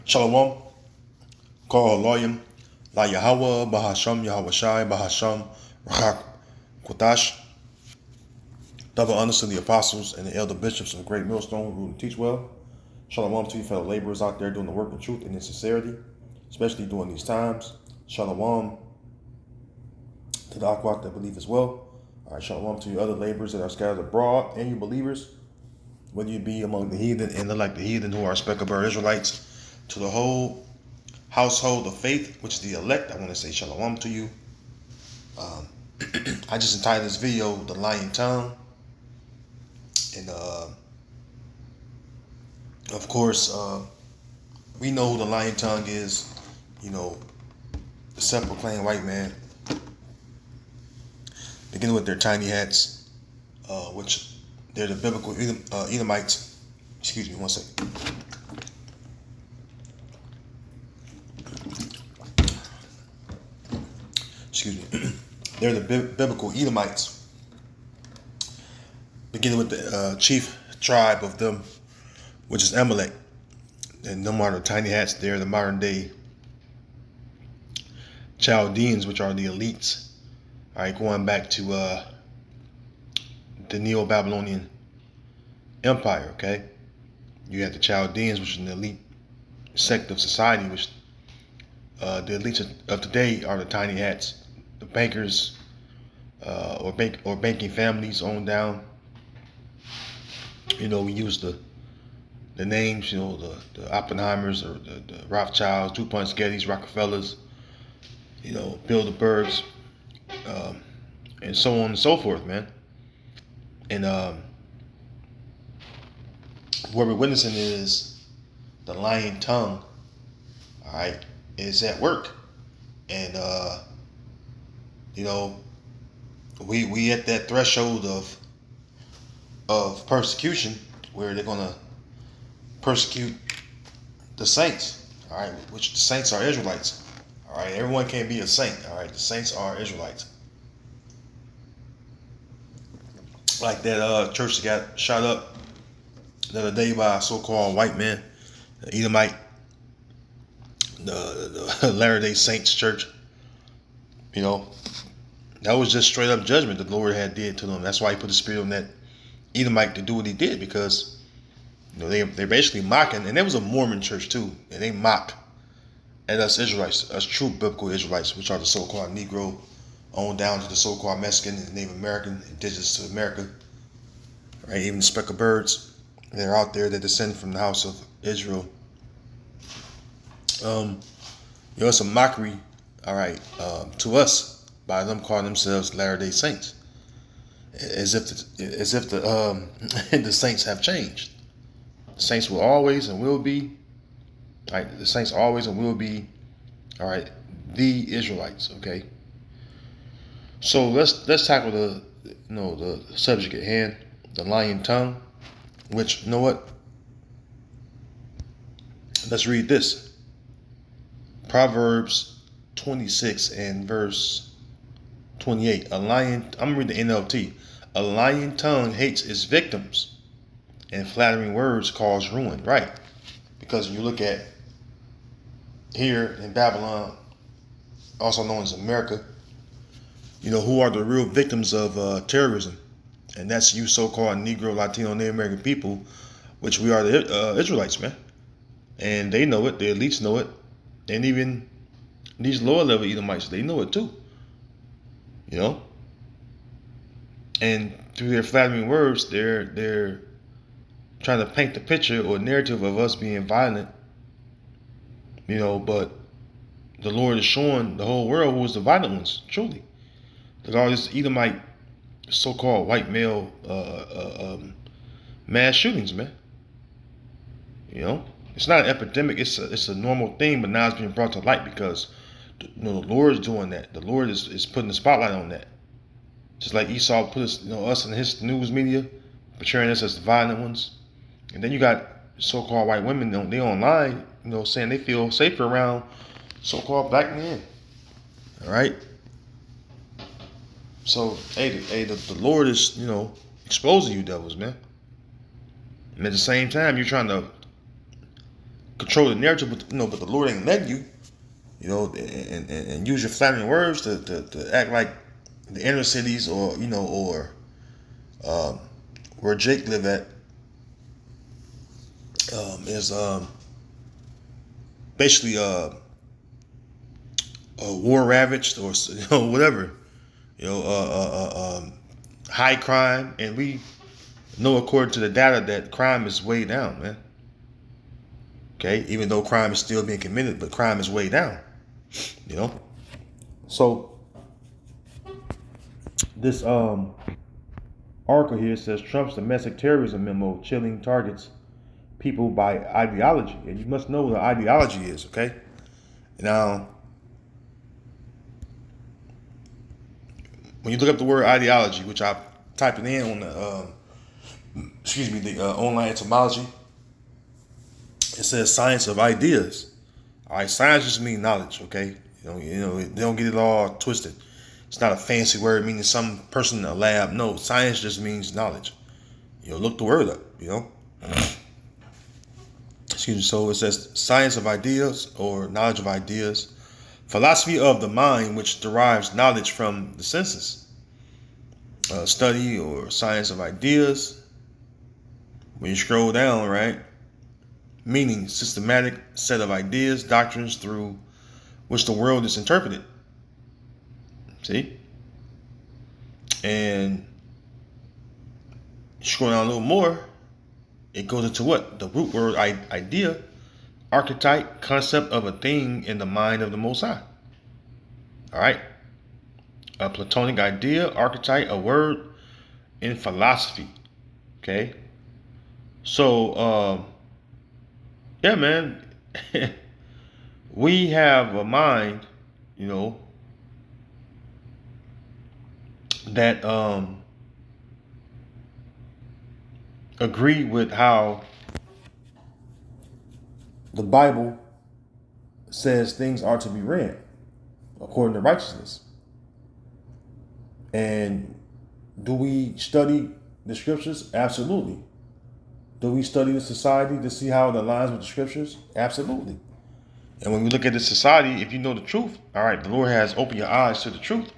Shalom, Kol Haloyim, La Yahweh, Bahasham, Yahweh Shai, Bahasham, Rahak, Kodash. Double honors to the apostles and the elder bishops of the great millstone who teach well. Shalom to you fellow laborers out there doing the work in truth and in sincerity, especially during these times. Shalom to the Akwat that believe as well. All right, shalom to you other laborers that are scattered abroad and you believers, whether you be among the heathen and like the heathen who are speckled Israelites, to the whole household of faith, which is the elect. I want to say shalom to you. I just entitled this video "The Lying Tongue," and of course, we know who the lying tongue is. You know, the self-proclaimed white man, beginning with their tiny hats, which they're the biblical Edomites. Excuse me, one second. Excuse me. They're the biblical Edomites, beginning with the chief tribe of them, which is Amalek. And them are the tiny hats. They're the modern day Chaldeans, which are the elites. All right, going back to the Neo-Babylonian Empire, okay? You have the Chaldeans, which is an elite sect of society, which the elites of today are the tiny hats, the bankers, or banking families on down. You know, we use the names, you know, the Oppenheimers or the Rothschilds, DuPont, Gettys, Rockefellers, you know, Bilderbergs, and so on and so forth, man. And what we're witnessing is the lying tongue, all right, is at work. And, you know, we at that threshold of persecution where they're going to persecute the saints, all right, which the saints are Israelites. All right, everyone can't be a saint. All right, the saints are Israelites. Like that church that got shot up the other day by a so-called white man, the Edomite, the Latter-day Saints church. You know, that was just straight up judgment the Lord had did to them. That's why He put the spirit on that Edomite to do what he did, because you know they're basically mocking, and there was a Mormon church too, and they mock at us Israelites, us true biblical Israelites, which are the so-called Negro, on down to the so-called Mexican and Native American, indigenous to America, right? Even the speckled birds, they're out there that descend from the house of Israel. You know, it's a mockery, all right, to us by them calling themselves Latter-day Saints, as if the the saints have changed. The saints will always and will be, right? The saints always and will be, all right, the Israelites. Okay. So let's tackle the subject at hand, the lying tongue. Which, you know what? Let's read this. Proverbs 26 and verse 28. I'm gonna read the NLT. A lying tongue hates its victims, and flattering words cause ruin. Right? Because when you look at here in Babylon, also known as America, you know, who are the real victims of terrorism? And that's you so-called Negro, Latino, Native American people, which we are the Israelites, man. And they know it, the elites know it, and even these lower level Edomites, they know it too. You know? And through their flattering words, they're trying to paint the picture or narrative of us being violent. You know, but the Lord is showing the whole world who is the violent ones, truly. Look at all this Edomite so-called white male mass shootings, man. You know, it's not an epidemic; it's a normal thing. But now it's being brought to light because you know the Lord is doing that. The Lord is putting the spotlight on that. Just like Esau put us in his news media, portraying us as the violent ones, and then you got so-called white women they online, you know, saying they feel safer around so-called black men. All right. So, the Lord is, you know, exposing you devils, man. And at the same time, you're trying to control the narrative, but the Lord ain't letting you, and use your flattering words to act like the inner cities, or where Jake live at, is basically war ravaged, or whatever, high crime, and we know according to the data that crime is way down, man. Okay, even though crime is still being committed, but crime is way down. So this article here says Trump's domestic terrorism memo chilling targets people by ideology, and you must know what an ideology is. Okay, now when you look up the word ideology, which I typed it in on the online etymology, it says science of ideas. All right, science just means knowledge. Okay, they don't get it all twisted. It's not a fancy word meaning some person in a lab. No, science just means knowledge. Look the word up. Excuse me. So it says science of ideas or knowledge of ideas, philosophy of the mind, which derives knowledge from the senses. Study or science of ideas. When you scroll down, right? Meaning systematic set of ideas, doctrines through which the world is interpreted. See? And scroll down a little more, it goes into what? The root word idea, archetype, concept of a thing in the mind of the Most High. All right? A Platonic idea, archetype, a word in philosophy. Okay? So, yeah, man. We have a mind, that agree with how the Bible says things are to be read according to righteousness. And do we study the scriptures? Absolutely. Do we study the society to see how it aligns with the scriptures? Absolutely. And when we look at this society, if you know the truth, all right, the Lord has opened your eyes to the truth,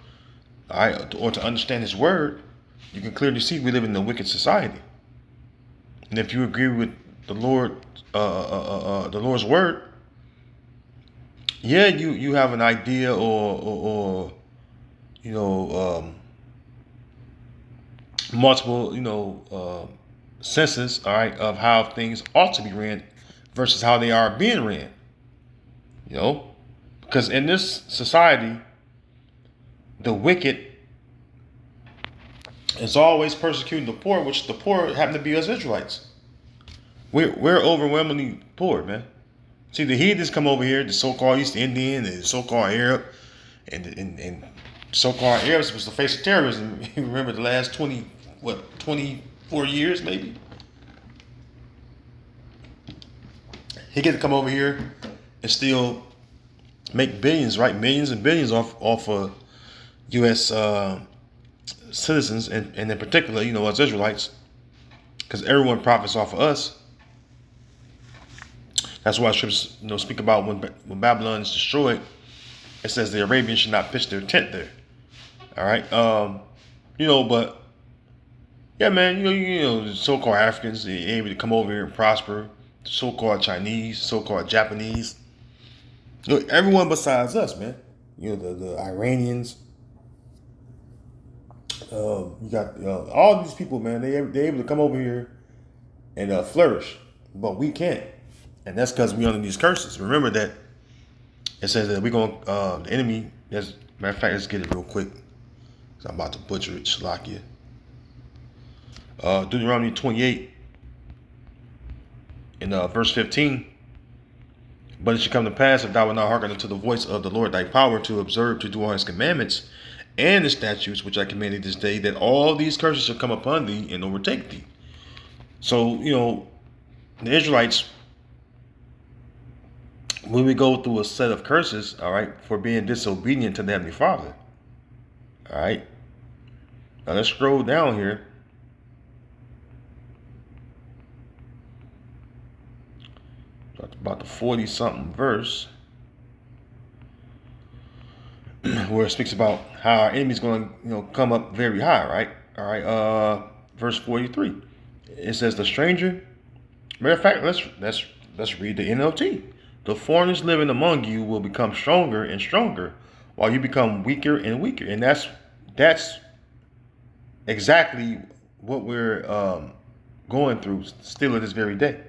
all right, or to understand His word, you can clearly see we live in a wicked society. And if you agree with the Lord, the Lord's word, yeah, you have an idea or multiple senses, all right, of how things ought to be ran versus how they are being ran. Because in this society, the wicked is always persecuting the poor, which the poor happen to be us Israelites. We're overwhelmingly poor, man. See, the heathens come over here, the so-called East Indian, the so-called Arab, and so-called Arabs was the face of terrorism. You remember the last 24 years, maybe? He get to come over here and still make billions, right? Millions and billions off of U.S. Citizens, and in particular, us Israelites, because everyone profits off of us. That's why scriptures, speak about when Babylon is destroyed. It says the Arabians should not pitch their tent there. All right, but yeah, man, the so-called Africans, they able to come over here and prosper. The so-called Chinese, so-called Japanese, everyone besides us, man. The Iranians. You got all these people, man. They able to come over here and flourish, but we can't, and that's because we under these curses. Remember that it says that we're going the enemy. Matter of fact, let's get it real quick. I'm about to butcher it, Shalakia. Deuteronomy 28 in verse 15. But it shall come to pass, if thou wilt not hearken unto the voice of the Lord thy power, to observe to do all His commandments and the statutes which I command thee this day, that all these curses shall come upon thee and overtake thee. So, the Israelites, when we go through a set of curses, all right, for being disobedient to the Heavenly Father, all right. Now let's scroll down here. So I about the 40-something verse, where it speaks about how our enemy's going to, come up very high, right? All right. Verse 43. It says, the stranger. Matter of fact, let's read the NLT. The foreigners living among you will become stronger and stronger, while you become weaker and weaker. And that's exactly what we're going through still to this very day.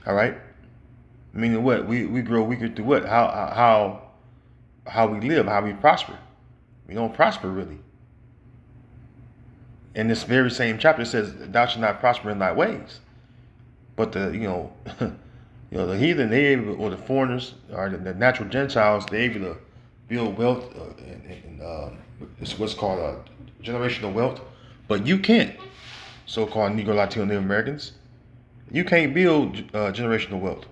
All right. Meaning what? We grow weaker through what? How we live, how we prosper. We don't prosper really. In this very same chapter, it says, "Thou shalt not prosper in thy ways." But the the heathen, they able, or the foreigners, or the natural Gentiles, they able to build wealth, and it's what's called generational wealth. But you can't, so-called Negro, Latino, Native Americans. You can't build generational wealth.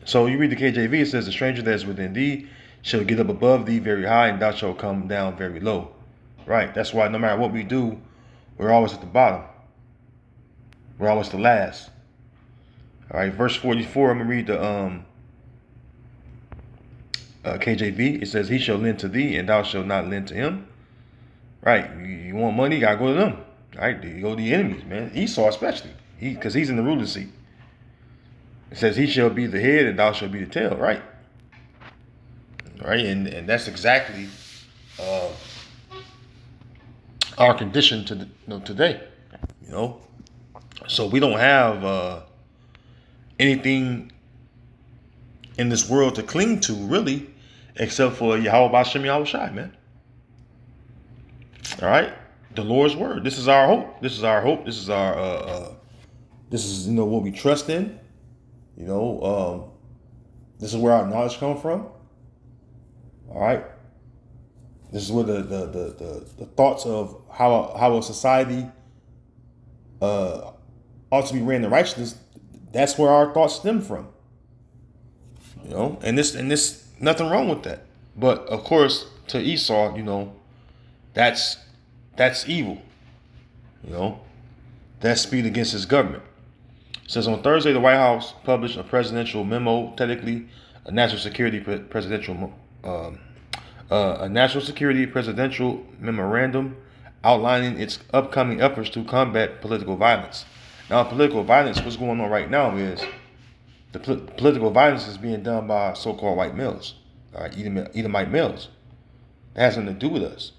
So you read the KJV, it says, the stranger that is within thee shall get up above thee very high, and thou shalt come down very low. Right? That's why no matter what we do, we're always at the bottom. We're always the last. All right, verse 44, I'm going to read the KJV. It says, he shall lend to thee, and thou shalt not lend to him. Right? You want money, you got to go to them. All right? You go to the enemies, man. Esau especially, because he's in the ruler's seat. It says, he shall be the head, and thou shalt be the tail. Right? Right? And that's exactly our condition today. So we don't have anything in this world to cling to, really, except for Yahweh Bashem Yahweh Shai, man. All right? The Lord's word. This is our hope. This is our hope. This is our this is what we trust in. This is where our knowledge comes from. All right? This is where the thoughts of how a society ought to be ran in righteousness, that's where our thoughts stem from. And this nothing wrong with that. But of course, to Esau, that's evil. That's speed against his government. It says, on Thursday, the White House published a presidential memo, technically a national security presidential memorandum outlining its upcoming efforts to combat political violence. Now, political violence, what's going on right now is the political violence is being done by so-called white males, all right, Edomite males. That has nothing to do with us.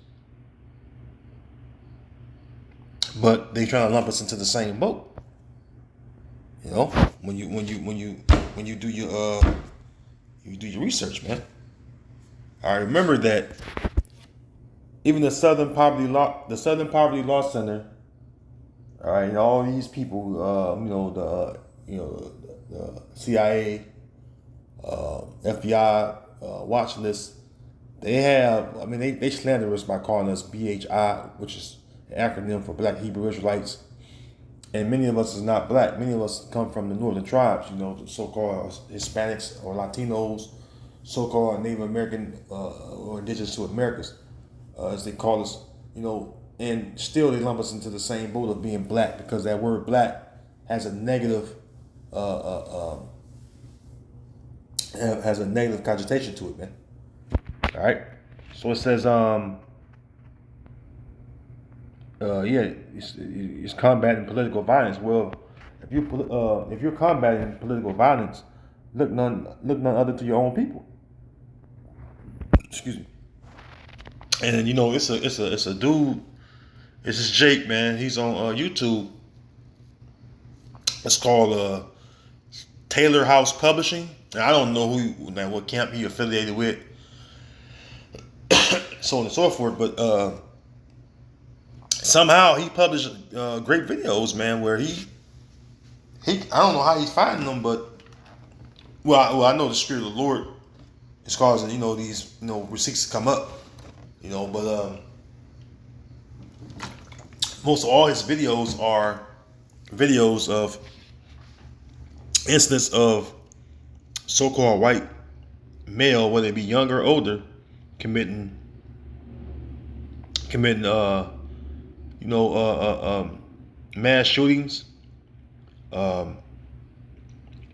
But they trying to lump us into the same boat. When you do your research, man. I remember that even the Southern Poverty Law Center, all right, and all these people, the CIA, FBI, watch list, they have, they slander us by calling us BHI, which is an acronym for Black Hebrew Israelites. And many of us is not black. Many of us come from the northern tribes, the so-called Hispanics or Latinos, so-called Native American or indigenous to Americas, as they call us, and still they lump us into the same boat of being black, because that word black has a negative connotation to it, man. All right. So it says, it's combating political violence. Well, if you're combating political violence, look none other to your own people. Excuse me. And it's a dude. It's this Jake, man. He's on YouTube. It's called Taylor House Publishing. And I don't know what camp he affiliated with, so on and so forth. But somehow he published great videos, man, where he I don't know how he's finding them, but I know the Spirit of the Lord is causing these receipts to come up, but most of all his videos are videos of incidents of so-called white male, whether it be younger or older, committing mass shootings, um,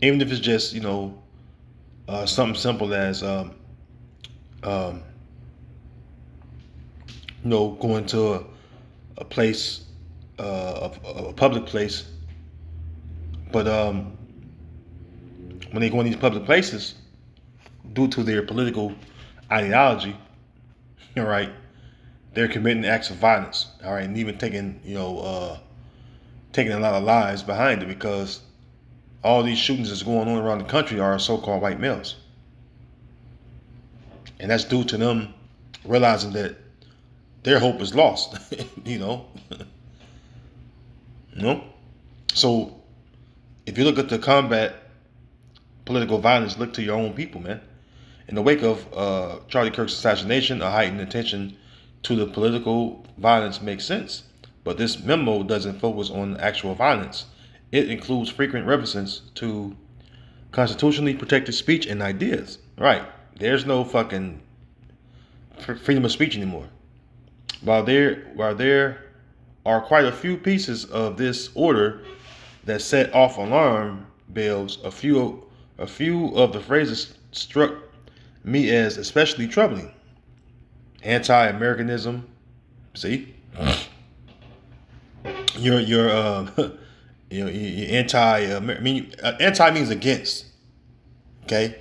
even if it's just something simple as um, going to a place, a public place, but when they go in these public places, due to their political ideology, all right, they're committing acts of violence, all right, and even taking a lot of lives behind it because all these shootings that's going on around the country are so-called white males, and that's due to them realizing that their hope is lost. you know, you know. So if you look at the combat political violence, look to your own people, man. In the wake of Charlie Kirk's assassination, a heightened attention to the political violence makes sense. But this memo doesn't focus on actual violence. It includes frequent references to constitutionally protected speech and ideas. Right. There's no fucking freedom of speech anymore. While there are quite a few pieces of this order that set off alarm bells, a few of the phrases struck me as especially troubling. Anti-Americanism. See, you're you're anti. Anti means against. Okay.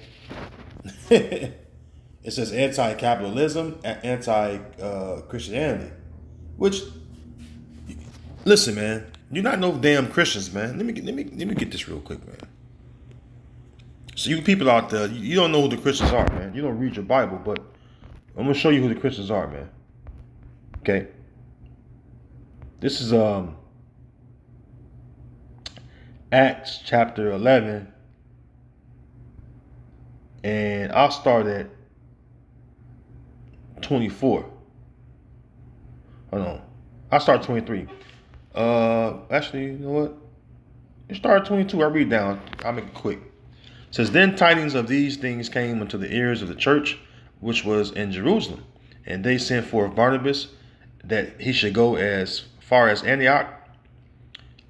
It says anti-capitalism, anti-Christianity, which, listen, man, you're not no damn Christians, man. Let me get this real quick, man. So you people out there, you don't know who the Christians are, man. You don't read your Bible, but I'm gonna show you who the Christians are, man. Okay. This is Acts chapter 11, and I'll start at 24. Hold on. I'll start 23. Actually, you know what? You start at 22. I'll read down. I'll make it quick. It says, then tidings of these things came unto the ears of the church, which was in Jerusalem. And they sent forth Barnabas, that he should go as far as Antioch,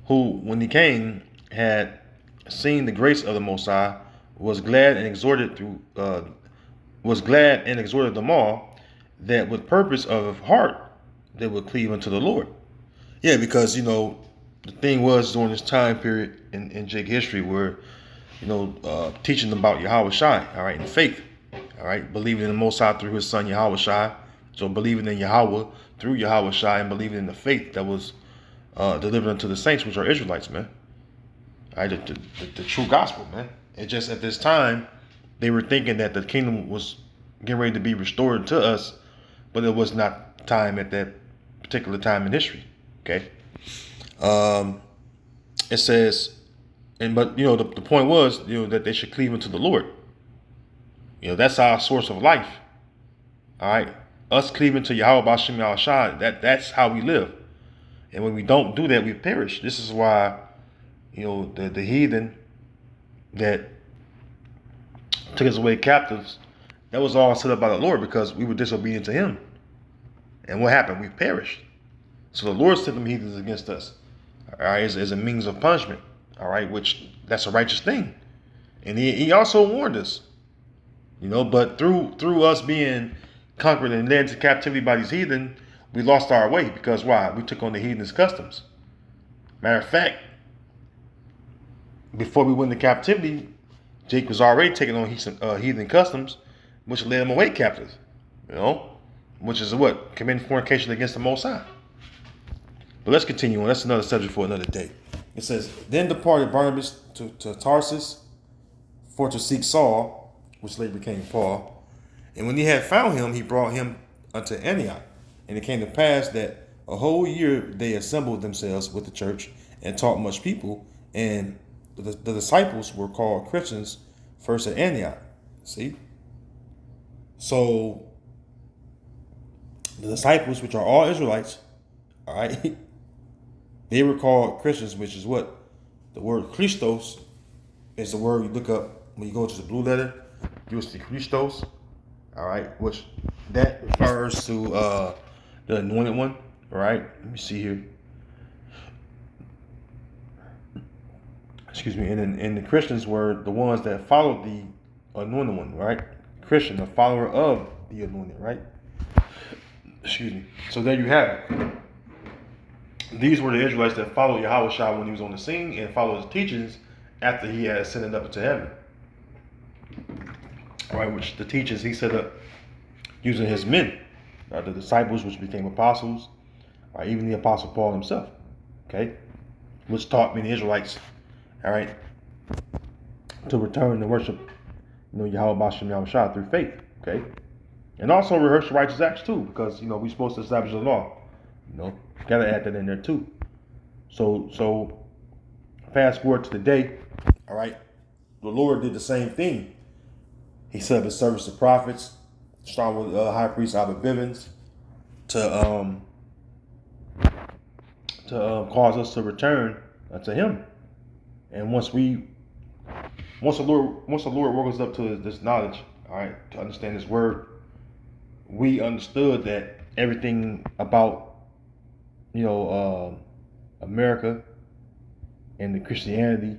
who, when he came, had seen the grace of the Most High, was glad and exhorted them all, that with purpose of heart they would cleave unto the Lord. Yeah, because the thing was during this time period in Jake history where teaching them about Yahweh Shai, all right, in faith, all right, believing in the Most High through His Son Yahweh Shai, so believing in Yahweh through Yahweh Shai and believing in the faith that was delivered unto the saints, which are Israelites, man. All right, the true gospel, man. It just at this time they were thinking that the kingdom was getting ready to be restored to us, but it was not time at that particular time in history. Okay. It says, but the point was that they should cleave unto the Lord. That's our source of life. All right, us cleaving to Yahweh B'Shem Yahweh Shai, that's how we live. And when we don't do that, we perish. This is why the heathen that took us away captives, that was all set up by the Lord because we were disobedient to Him. And what happened? We perished. So the Lord sent them heathens against us, all right, as a means of punishment, all right, which that's a righteous thing. And he also warned us, but through us being conquered and led into captivity by these heathen, we lost our way because why? We took on the heathen's customs. Matter of fact, before we went into captivity, Jake was already taking on heathen customs, which led him away captive, which is what? Committing fornication against the Most High. But let's continue on. That's another subject for another day. It says, then departed Barnabas to Tarsus for to seek Saul, which later became Paul. And when he had found him, he brought him unto Antioch. And it came to pass that a whole year they assembled themselves with the church and taught much people. And the disciples were called Christians first at Antioch. See? So the disciples, which are all Israelites, all right, they were called Christians, which is what? The word Christos is the word you look up when you go to the blue letter. You'll see Christos, all right, which that refers to the anointed one, All right, let me see here. Excuse me. And the Christians were the ones that followed the anointed one, right? Christian, a follower of the anointed, right? Excuse me. So there you have it. These were the Israelites that followed Yahweh when he was on the scene and followed his teachings after he had ascended up into heaven. Right, which the teachings he set up using his men, the disciples which became apostles, or even the apostle Paul himself, okay, which taught many Israelites, all right, to return to worship, Yahweh Bashem Yahweh Shah through faith, okay, and also rehearse righteous acts too, because we're supposed to establish the law, gotta add that in there too. So fast forward to today, all right, the Lord did the same thing. He set up his service of prophets, starting with High Priest Albert Bivens, to cause us to return to Him. And once the Lord woke us up to this knowledge, all right, to understand His word, we understood that everything about America and the Christianity,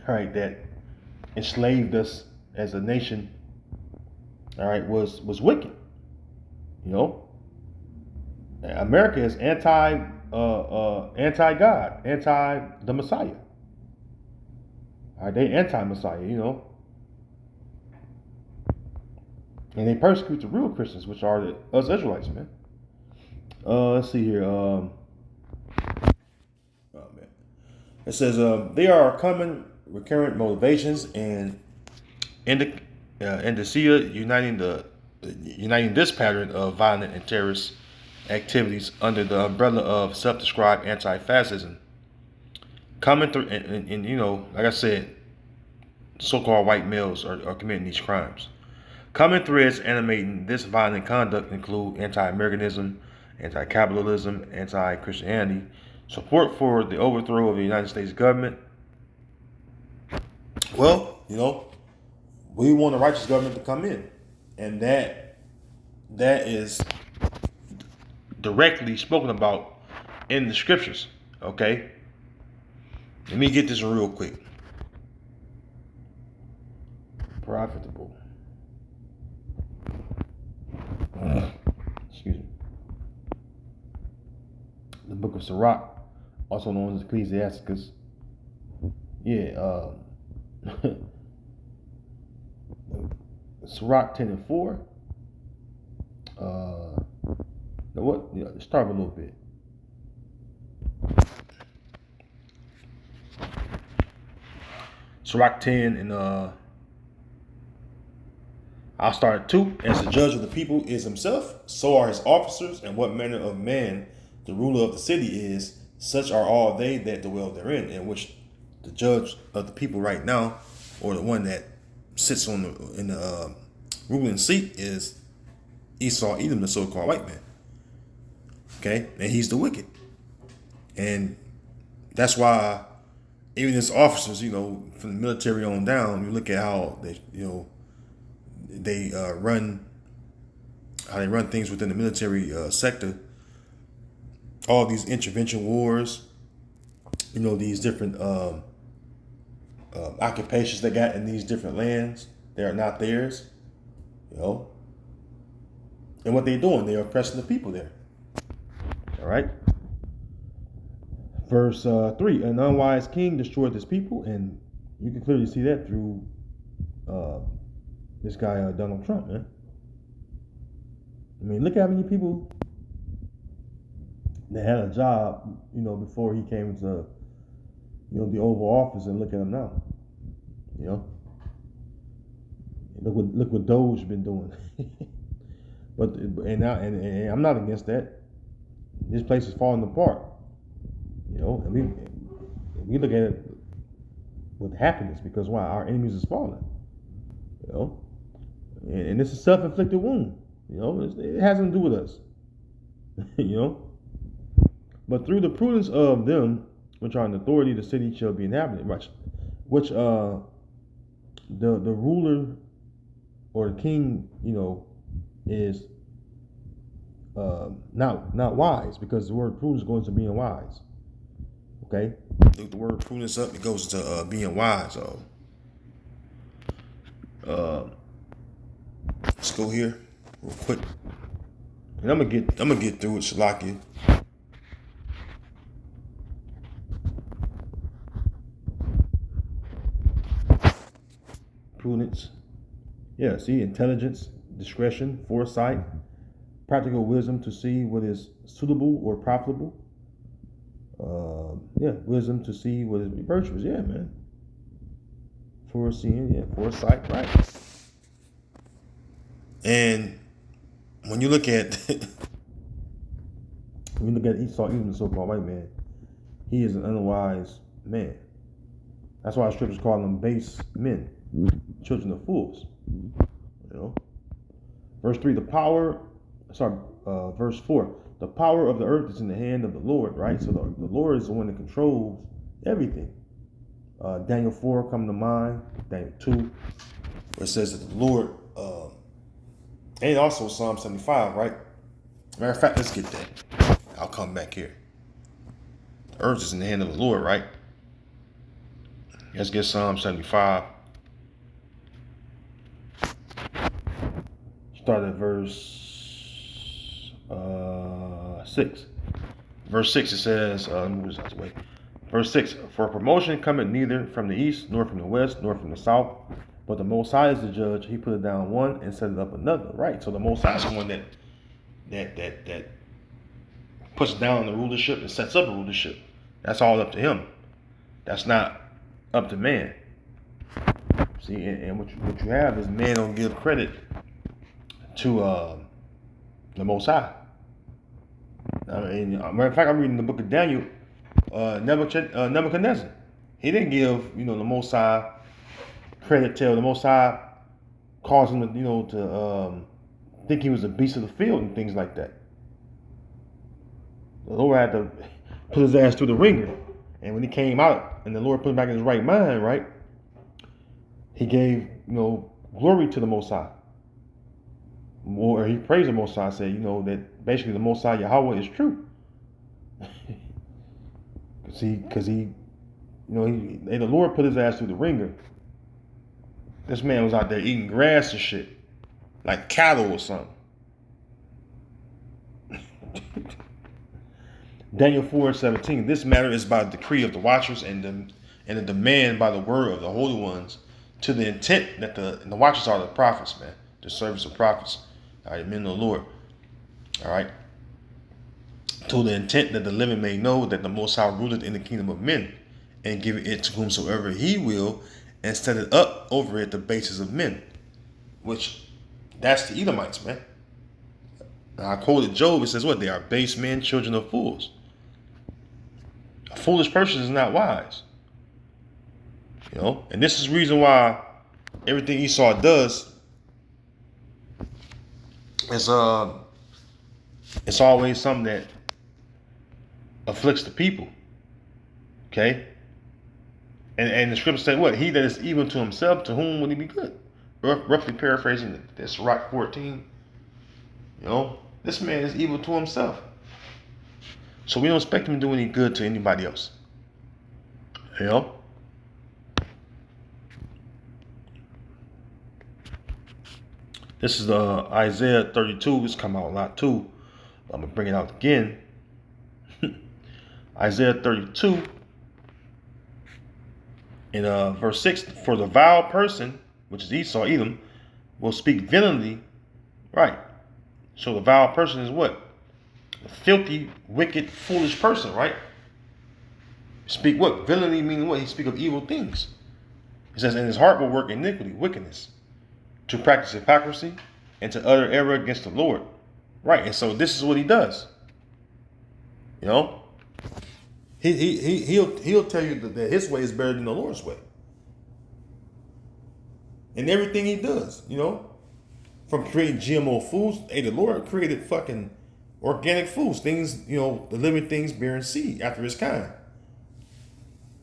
all right, that enslaved us as a nation, all right, was wicked. America is anti God, anti the Messiah. All right, they anti-Messiah, and they persecute the real Christians, which are us Israelites, man. Let's see here. Oh man, it says they are common recurrent motivations and indicia uniting this pattern of violent and terrorist activities under the umbrella of self-described anti-fascism. Coming through, and like I said, so-called white males are committing these crimes. Common threads animating this violent conduct include anti-Americanism, anti-capitalism, anti-Christianity, support for the overthrow of the United States government. Well, we want a righteous government to come in, and that is directly spoken about in the scriptures. Okay, let me get this real quick. Profitable. Excuse me. The book of Sirach, also known as Ecclesiasticus. Yeah, Sirach 10:4. Let's start a little bit. Sirach 10 and I'll start at 2. As the judge of the people is himself, so are his officers, and what manner of man the ruler of the city is, such are all they that dwell therein. In which the judge of the people right now, or the one that sits in the ruling seat, is Esau Edom, the so-called white man. Okay, and he's the wicked, and that's why even his officers, from the military on down, you look at how they run things within the military sector. All these intervention wars, these different occupations they got in these different lands, they are not theirs, and what they're doing, they're oppressing the people there. All right. Verse 3, an unwise king destroyed his people, and you can clearly see that through this guy Donald Trump, man. I mean, look at how many people that had a job, before he came to, the Oval Office, and look at him now. Look what Doge been doing. But and I'm not against that. This place is falling apart. And we look at it with happiness, because why? Our enemies is falling. And it's a self-inflicted wound. It has nothing to do with us. But through the prudence of them which are in authority, the city shall be inhabited. Which the ruler or the king, is not wise, because the word prudence goes to being wise. Okay, look the word prudence up, it goes to being wise. Let's go here real quick, and I'm gonna get through it, Shalakia. Prudence, yeah. See, intelligence, discretion, foresight, practical wisdom to see what is suitable or profitable. Yeah, wisdom to see what is virtuous. Yeah, man. Foreseeing, yeah, foresight, right. And when you look at Esau, even the so-called white man, he is an unwise man. That's why scriptures call them base men, children of fools. You know, verse 3, verse 4, the power of the earth is in the hand of the Lord, right? So the Lord is the one that controls everything. Daniel 4 come to mind, Daniel 2, where it says that the Lord, and also Psalm 75, right? Matter of fact, let's get that. I'll come back here. The earth is in the hand of the Lord, right? Let's get Psalm 75. Start at verse 6. Verse 6, it says, move this out the way. Verse 6, for promotion cometh neither from the east, nor from the west, nor from the south, but the Most High is the judge. He put it down one and set it up another, right? So the Most High is the one that puts down the rulership and sets up a rulership. That's all up to him. That's not up to man. See, and what you have is man don't give credit to the Most High. I mean, matter of fact, I'm reading the book of Daniel. Nebuchadnezzar, he didn't give the Most High credit. Till the Most High caused him to think he was a beast of the field and things like that. The Lord had to put his ass through the ringer, and when he came out and the Lord put him back in his right mind, right, he gave glory to the Most High. Or he praised the Most High, said that basically the Most High Yahweh is true. Because the Lord put his ass through the ringer. This man was out there eating grass and shit, like cattle or something. Daniel 4:17. This matter is by decree of the watchers and the demand by the word of the holy ones, to the intent that the watchers are the prophets, man, the servants of prophets, all right, men of the Lord, all right. To the intent that the living may know that the Most High ruleth in the kingdom of men, and give it to whomsoever he will, and set it up over it the basis of men. Which, that's the Edomites, man. Now, I quoted Job, it says what? They are base men, children of fools. A foolish person is not wise. And this is the reason why everything Esau does is it's always something that afflicts the people. Okay? And the scripture said what? He that is evil to himself, to whom will he be good? Roughly paraphrasing this Sirach 14. This man is evil to himself. So we don't expect him to do any good to anybody else. This is Isaiah 32. It's come out a lot too. I'm going to bring it out again. Isaiah 32 in verse 6. For the vile person, which is Esau, Edom, will speak villainy. Right. So the vile person is what? A filthy, wicked, foolish person, right? Speak what? Villainy meaning what? He speak of evil things. It says, and his heart will work iniquity, wickedness, to practice hypocrisy, and to utter error against the Lord. Right, and so this is what he does. He'll tell you that his way is better than the Lord's way. In everything he does, from creating GMO foods. Hey, the Lord created fucking organic foods, things, the living things bearing seed after his kind.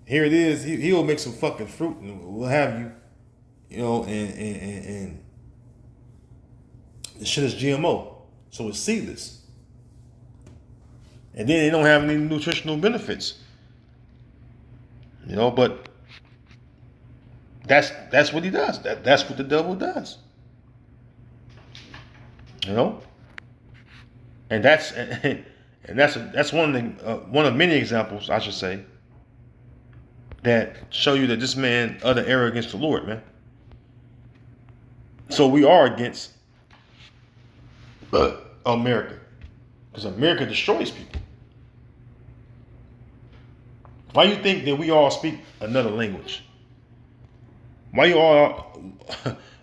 Here it is. He'll make some fucking fruit and what have you, and the shit is GMO, so it's seedless. And then they don't have any nutritional benefits. But that's what he does. That's what the devil does. You know, and that's one of many examples, I should say, that show you that this man utter error against the Lord, man. So we are against America, because America destroys people. Why you think that we all speak another language? Why you all?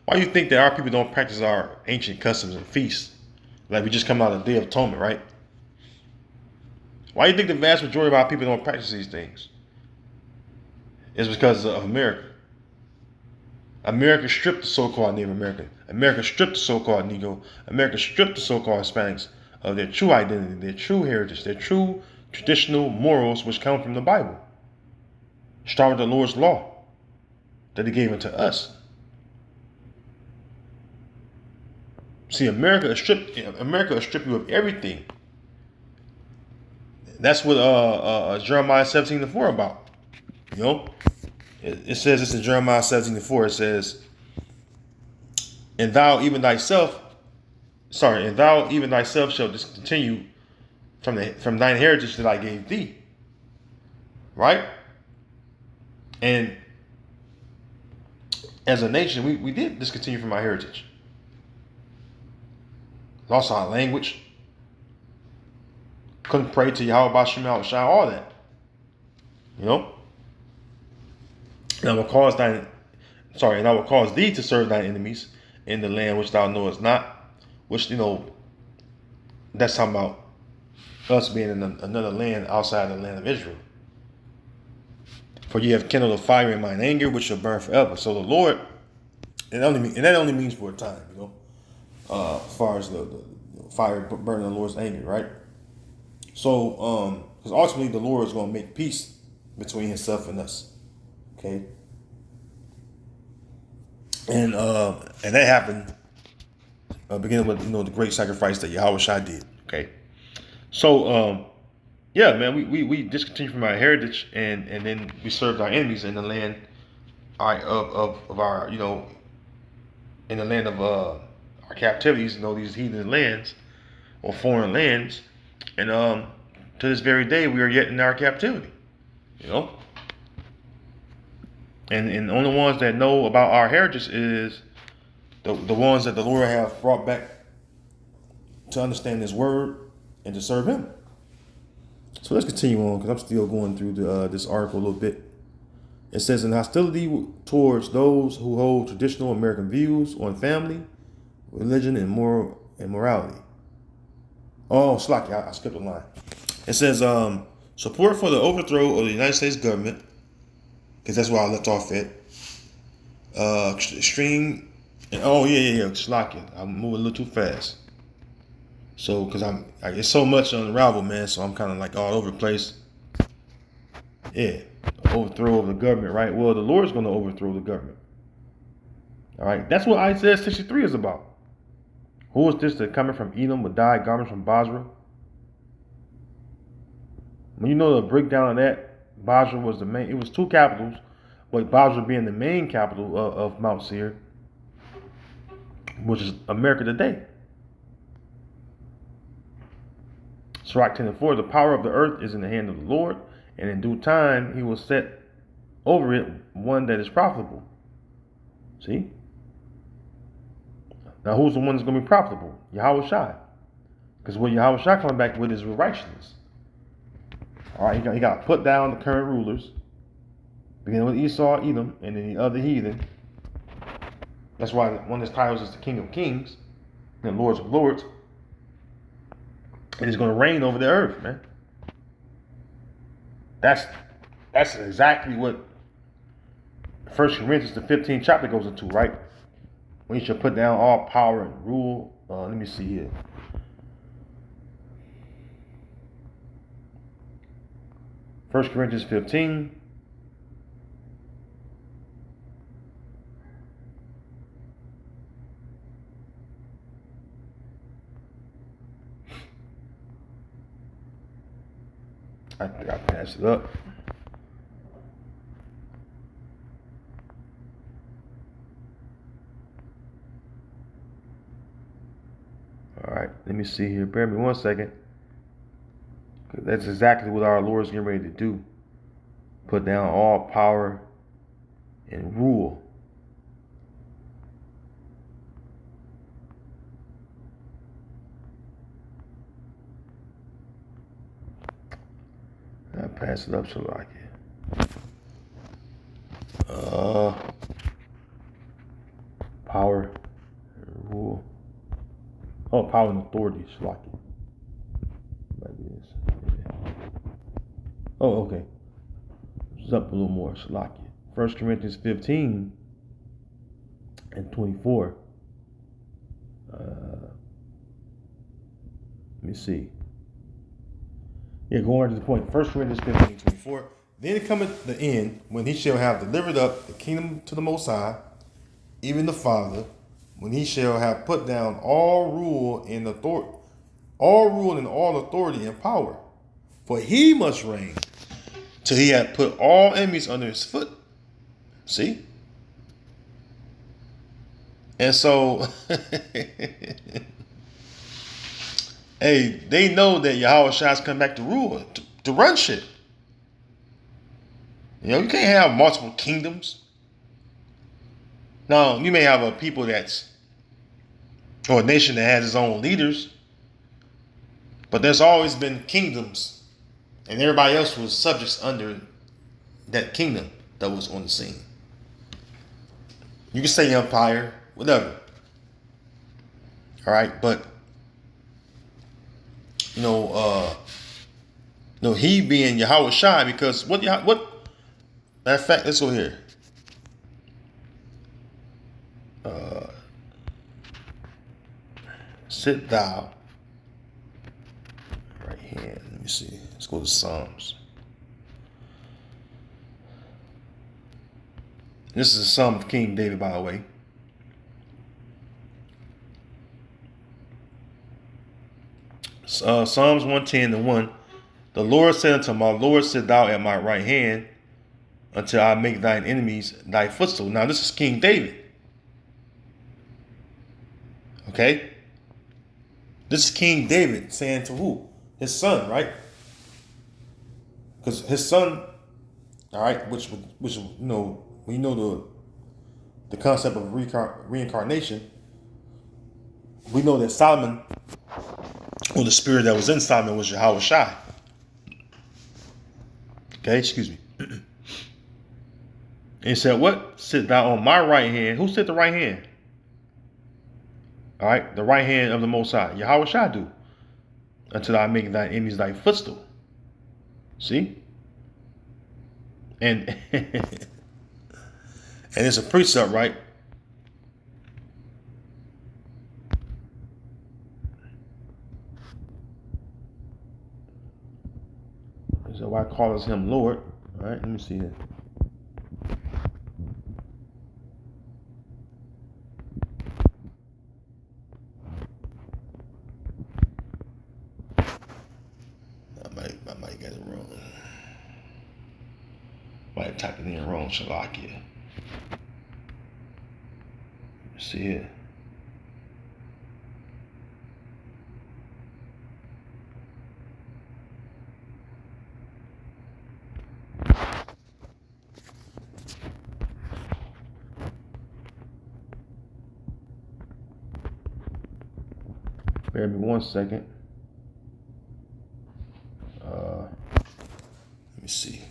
Why you think that our people don't practice our ancient customs and feasts? Like we just come out of the Day of Atonement, right? Why do you think the vast majority of our people don't practice these things? It's because of America. America stripped the so-called Native American. America stripped the so-called Negro. America stripped the so-called Hispanics of their true identity, their true heritage, their true traditional morals, which come from the Bible. Start with the Lord's law that He gave unto us. See, America will strip you of everything. That's what Jeremiah 17:4 about. It says this in Jeremiah 17:4. It says, and thou even thyself shalt discontinue from thine heritage that I gave thee. Right? And as a nation, we did discontinue from our heritage. Lost our language. Couldn't pray to Yahweh Bashim Shah, all that. And I will cause thee to serve thine enemies in the land which thou knowest not. Which, that's talking about us being in another land outside the land of Israel. For ye have kindled a fire in mine anger, which shall burn forever. So the Lord, and that only means for a time, as far as the fire burning the Lord's anger, right? So, because ultimately the Lord is going to make peace between Himself and us, okay? And that happened beginning with the great sacrifice that Yahweh Shai did, okay? So, yeah, man, we discontinued from our heritage, and then we served our enemies in the land of our, in the land of our captivities, these heathen lands or foreign lands, and to this very day we are yet in our captivity, and the only ones that know about our heritage is the ones that the Lord have brought back to understand His word and to serve Him. So let's continue on, because I'm still going through this article a little bit. It says, in hostility towards those who hold traditional American views on family, religion, and morality. Oh, slack, I skipped a line. It says, support for the overthrow of the United States government, because that's where I left off at. Extreme, slack it. I'm moving a little too fast. So, because it's so much to unravel, man, so I'm kind of like all over the place. Yeah, overthrow of the government, right? Well, the Lord's going to overthrow the government. All right, that's what Isaiah 63 is about. Who is this that coming from Edom with dyed garments from Basra? When you know the breakdown of that, Basra was the main. It was two capitals, but Basra being the main capital of Mount Seir, which is America today. Sirach 10:4, the power of the earth is in the hand of the Lord, and in due time He will set over it one that is profitable. See? Now who's the one that's going to be profitable? Yahweh Shai. Because what Yahweh Shai coming back with is righteousness. All right, he got to put down the current rulers, beginning with Esau, Edom, and then the other heathen. That's why one of his titles is the King of Kings and Lords of Lords. And He's going to reign over the earth, man. That's exactly what 1 Corinthians the 15th chapter goes into, right? When you shall put down all power and rule. Let me see here. First Corinthians 15. I think I passed it up. All right, let me see here. Bear me 1 second. That's exactly what our Lord's getting ready to do. Put down all power and rule. I pass it up so I can. Power and rule. Oh, power and authority, Shalaki. Oh, okay. It's up a little more, Shalaki. 1 Corinthians 15 and 24. Let me see. Yeah, going to the point. 1 Corinthians 15, 24. Then cometh the end, when he shall have delivered up the kingdom to the Most High, even the Father, when he shall have put down all rule and authority, all authority and power. For he must reign till he hath put all enemies under his foot. See? And so, hey, they know that Yahweh Shai's come back to rule, to run shit. You know, you can't have multiple kingdoms. Now, you may have a people or a nation that has its own leaders, but there's always been kingdoms, and everybody else was subjects under that kingdom that was on the scene. You can say empire, whatever. All right, but he being Yahweh Shai, because what? Matter of fact, let's go here. Sit thou right hand. Let me see. Let's go to Psalms. This is a Psalm of King David, by the way. Psalms 110 and 1. The Lord said unto my Lord, sit thou at my right hand until I make thine enemies thy footstool. Now, this is King David. Okay? This is King David saying to who? His son, right? Because his son, all right, which we know the concept of reincarnation. We know that Solomon, or the spirit that was in Solomon, was Yahweh Shai. Okay, excuse me. And he said, what? Sit thou on my right hand. Who sit the right hand? All right, the right hand of the Most High. Yahweh Shai do. Until I make thine enemies thy footstool. See? And and it's a precept, right? So why calls him Lord? All right, let me see here. I might get it wrong. Might type it in wrong, Shalakia. See it. Bear me 1 second. Let me see.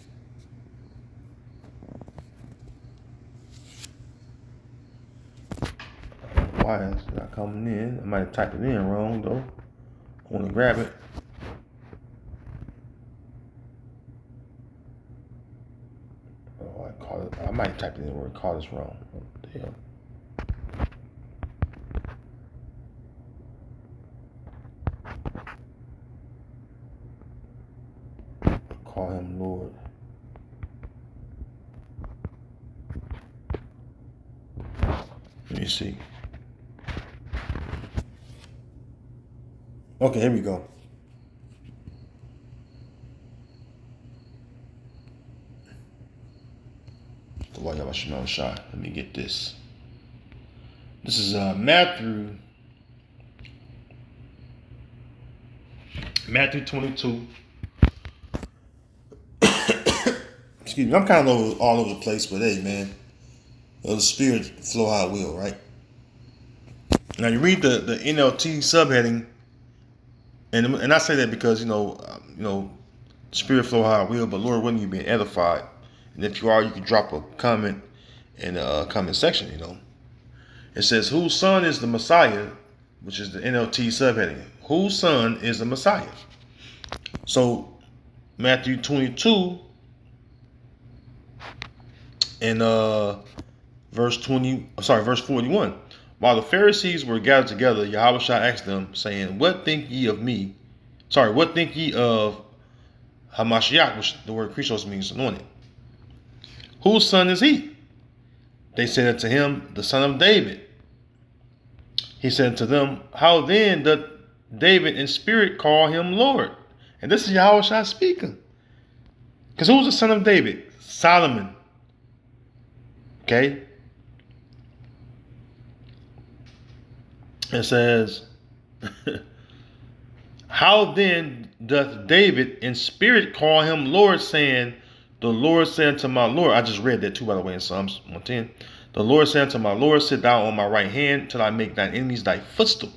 Why is it not coming in? I might have typed it in wrong though. I want to grab it. Oh, I might have typed it in where it called this wrong. What the hell? Call him Lord. Let me see. Okay, here we go. The Lord Yahweh Shai. Let me get this. This is Matthew 22. Excuse me, I'm kind of all over the place, but hey, man, the Spirit flow how it will, right? Now you read the NLT subheading, and I say that because Spirit flow how it will, but Lord, when you being edified, and if you are, you can drop a comment in the comment section. It says, "Whose son is the Messiah?" Which is the NLT subheading. Whose son is the Messiah? So Matthew 22 and verse 41. While the Pharisees were gathered together, Yahweh asked them, saying, What think ye of Hamashiach, which the word Christos means anointed? Whose son is he? They said unto him, the son of David. He said to them, How then doth David in spirit call him Lord? And this is Yahweh speaking. Because who's the son of David? Solomon. Okay? It says, How then doth David in spirit call him Lord, saying, The Lord said unto my Lord. I just read that too, by the way, in Psalms 110. The Lord said unto my Lord, Sit thou on my right hand till I make thine enemies thy footstool.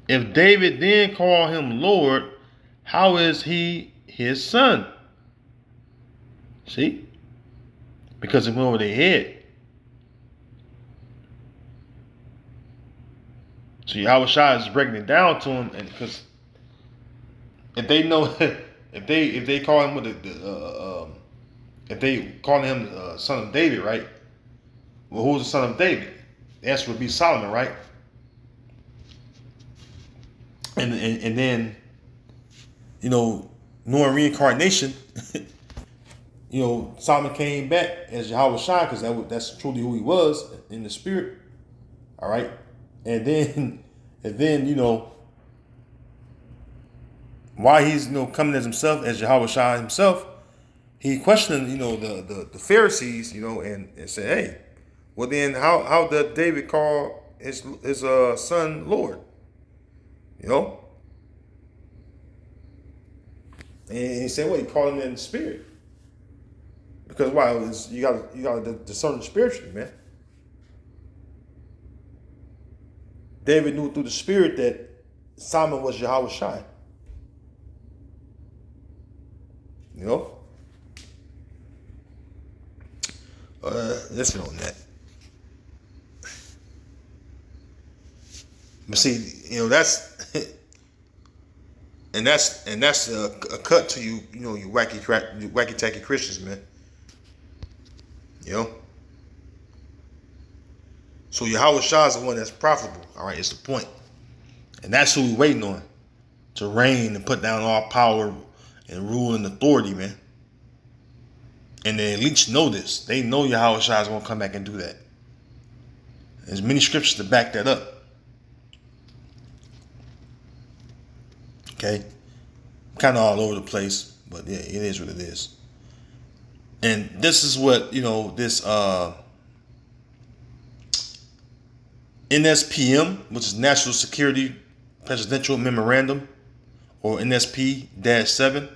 If David then call him Lord, how is he his son? See? Because it went over their head. So Yahweh Shai is breaking it down to him, and because if they know, if they call him if they call him son of David, right? Well, who's the son of David? The answer would be Solomon, right? And then, knowing reincarnation, Solomon came back as Yahweh Shai because that's truly who he was in the spirit. All right, and then, while he's coming as himself as Yahweh Shai himself, he questioned the Pharisees, and said, hey, well then how did David call his son Lord? And he said, well, he called him in the spirit. Because why? You got to discern spiritually, man. David knew through the spirit that Solomon was Yahweh Shai. Let's get on that. But see, that's and that's a cut to you wacky tacky Christians, man. So Yahweh Shah is the one that's profitable. All right, it's the point, and that's who we're waiting on to reign and put down all power and rule and authority, man. And the elites know this. They know Yahweh Shah is going to come back and do that. There's many scriptures to back that up. Okay? Kind of all over the place, but yeah, it is what it is. And this is what, this NSPM, which is National Security Presidential Memorandum, or NSP-7.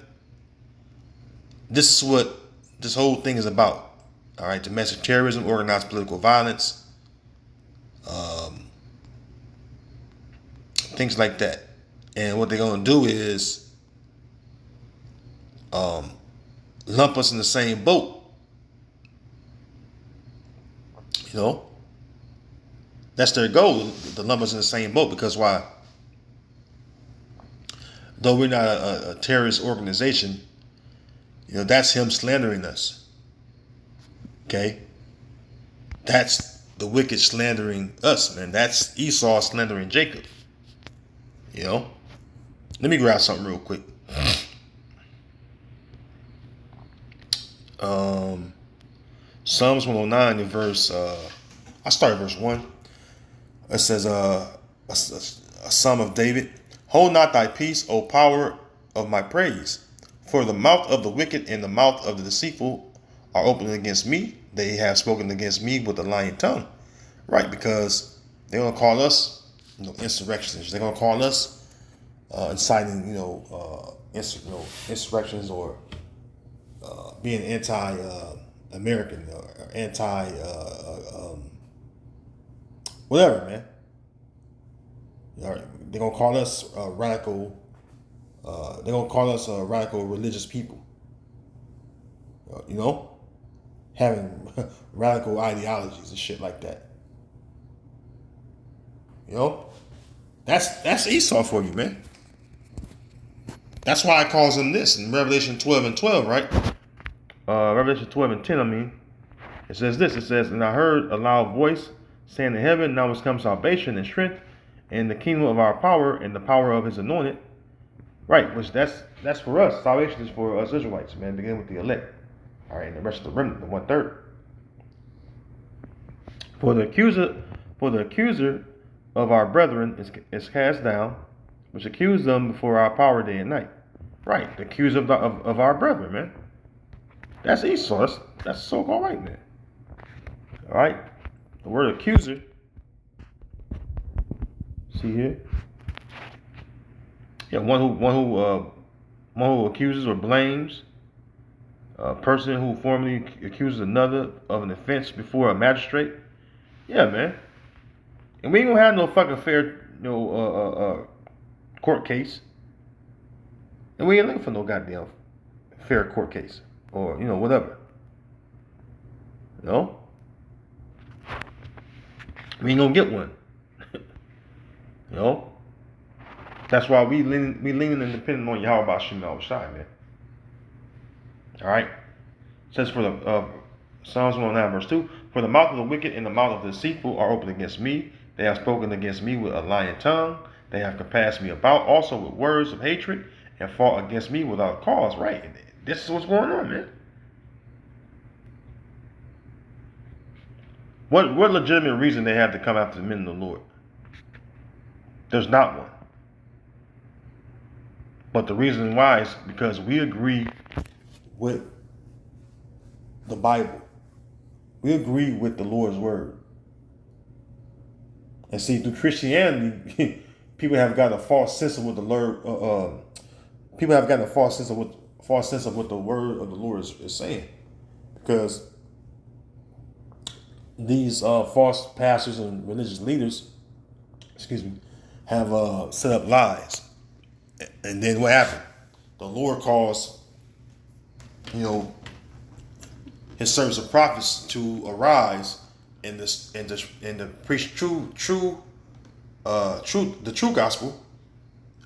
This is what this whole thing is about. All right, domestic terrorism, organized political violence, things like that. And what they're going to do is lump us in the same boat. That's their goal, to lump us in the same boat. Because why? Though we're not a terrorist organization, that's him slandering us. Okay? That's the wicked slandering us, man. That's Esau slandering Jacob. Let me grab something real quick. Psalms 109 in verse, I start at verse 1. It says, a psalm of David. Hold not thy peace, O power of my praise. For the mouth of the wicked and the mouth of the deceitful are open against me. They have spoken against me with a lying tongue. Right, because they're going to call us, insurrectionists. They're going to call us inciting, insurrections or being anti-American or anti whatever, man. They're gonna call us radical. They're gonna call us radical religious people. Having radical ideologies and shit like that. That's Esau for you, man. That's why it calls him this in Revelation 12 and 12, right? Revelation 12 and 10, I mean. It says this. It says, and I heard a loud voice saying in heaven, now has come salvation and strength and the kingdom of our power and the power of his anointed. Right, which that's for us. Salvation is for us Israelites, man, beginning with the elect. All right, and the rest of the remnant, the 1/3. For the accuser of our brethren is cast down, which accused them before our power day and night. Right, the accuser of our brethren, man. That's Esau. That's so-called white man. All right, the word accuser. See here. Yeah, one who accuses or blames. A person who formally accuses another of an offense before a magistrate. Yeah, man. And we ain't gonna have no fucking fair, court case. And we ain't looking for no goddamn fair court case or whatever. We ain't gonna get one. That's why we leaning and depending on Yahweh Bashim Shai, man. All right. It says for the Psalms 109 verse 2, for the mouth of the wicked and the mouth of the deceitful are open against me. They have spoken against me with a lying tongue. They have compassed me about also with words of hatred and fought against me without cause. Right. This is what's going on, man. What legitimate reason they have to come after the men of the Lord? There's not one. But the reason why is because we agree with the Bible. We agree with the Lord's word. And see, through Christianity, people have got a false sense of what the Lord. People have gotten a false sense of what the word of the Lord is saying, because these false pastors and religious leaders, have set up lies. And then what happened? The Lord calls, his servants of prophets to arise and to preach the true gospel.